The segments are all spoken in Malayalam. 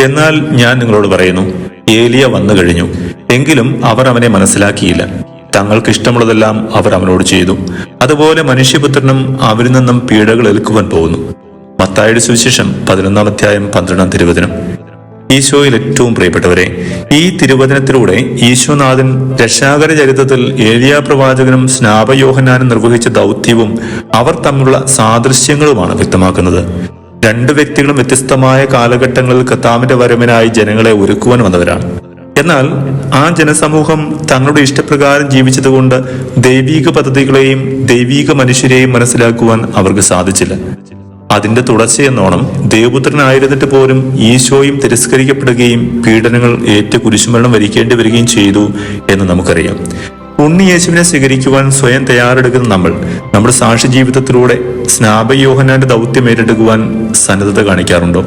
എന്നാൽ ഞാൻ നിങ്ങളോട് പറയുന്നു, ഏലിയ വന്നു കഴിഞ്ഞു, എങ്കിലും അവർ അവനെ മനസ്സിലാക്കിയില്ല. തങ്ങൾക്ക് ഇഷ്ടമുള്ളതെല്ലാം അവർ അവനോട് ചെയ്തു. അതുപോലെ മനുഷ്യപുത്രനും അവരിൽ നിന്നും പീഡകൾ ഏൽക്കുവാൻ പോകുന്നു. മത്തായിയുടെ സുവിശേഷം 11-ാം അധ്യായം 12-ാം തിരുവചനം. ഈശോയിൽ ഏറ്റവും പ്രിയപ്പെട്ടവരെ, ഈ തിരുവചനത്തിലൂടെ ഈശോനാഥൻ രക്ഷാകര ചരിത്രത്തിൽ ഏലിയാ പ്രവാചകനും സ്നാപയോഹന്നാനും നിർവഹിച്ച ദൗത്യവും അവർ തമ്മിലുള്ള സാദൃശ്യങ്ങളുമാണ് വ്യക്തമാക്കുന്നത്. രണ്ടു വ്യക്തികളും വ്യത്യസ്തമായ കാലഘട്ടങ്ങളിൽ കർത്താവിന്റെ വരവിനായി ജനങ്ങളെ ഒരുക്കുവാൻ വന്നവരാണ്. എന്നാൽ ആ ജനസമൂഹം തങ്ങളുടെ ഇഷ്ടപ്രകാരം ജീവിച്ചതുകൊണ്ട് ദൈവീക പദ്ധതികളെയും ദൈവീക മനുഷ്യരെയും മനസ്സിലാക്കുവാൻ അവർക്ക് സാധിച്ചില്ല. അതിന്റെ തുടർച്ചയെന്നോണം ദേവപുത്രനായിരുന്നിട്ട് പോലും ഈശോയും തിരസ്കരിക്കപ്പെടുകയും പീഡനങ്ങൾ ഏറ്റു കുരിശുമരണം വരിക്കേണ്ടി വരികയും ചെയ്തു എന്ന് നമുക്കറിയാം. ഉണ്ണി യേശുവിനെ സ്വീകരിക്കുവാൻ സ്വയം തയ്യാറെടുക്കുന്ന നമ്മൾ നമ്മുടെ സാക്ഷി ജീവിതത്തിലൂടെ സ്നാപയോഹന്നാന്റെ ദൗത്യം ഏറ്റെടുക്കുവാൻ സന്നദ്ധത കാണിക്കാറുണ്ടോ?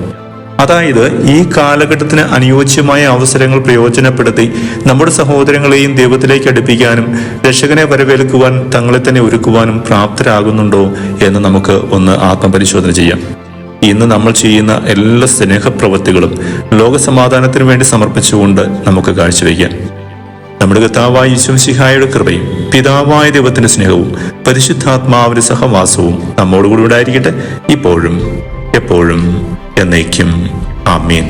അതായത് ഈ കാലഘട്ടത്തിന് അനുയോജ്യമായ അവസരങ്ങൾ പ്രയോജനപ്പെടുത്തി നമ്മുടെ സഹോദരങ്ങളെയും ദൈവത്തിലേക്ക് അടുപ്പിക്കാനും രക്ഷകനെ വരവേൽക്കുവാൻ തങ്ങളെ തന്നെ ഒരുക്കുവാനും പ്രാപ്തരാകുന്നുണ്ടോ എന്ന് നമുക്ക് ഒന്ന് ആത്മപരിശോധന ചെയ്യാം. ഇന്ന് നമ്മൾ ചെയ്യുന്ന എല്ലാ സ്നേഹപ്രവൃത്തികളും ലോകസമാധാനത്തിന് വേണ്ടി സമർപ്പിച്ചുകൊണ്ട് നമുക്ക് കാഴ്ചവെക്കാം. നമ്മുടെ കർത്താവായ യേശുമിശിഹായുടെ കൃപയും പിതാവായ ദൈവത്തിന്റെ സ്നേഹവും പരിശുദ്ധാത്മാവിന്റെ സഹവാസവും നമ്മോടുകൂടി ഉണ്ടായിരിക്കട്ടെ, ഇപ്പോഴും എപ്പോഴും എന്നേക്കും. ആമേൻ.